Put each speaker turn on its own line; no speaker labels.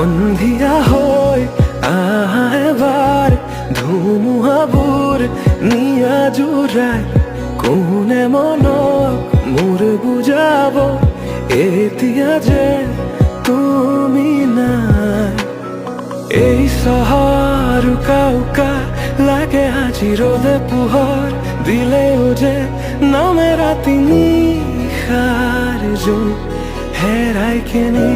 সন্ধিয়া হৈ এবাৰ ধুমুহাবোৰ নিয়া জোৰাই কোনে মনক মোৰ বুজাব এতিয়া যে তুমি নাই। এই চহৰ উকা উকা লাগে আজি ৰ'দে পোহৰ দিলেও যে নামে ৰাতি নিশাৰ জোন হেৰাই কিনি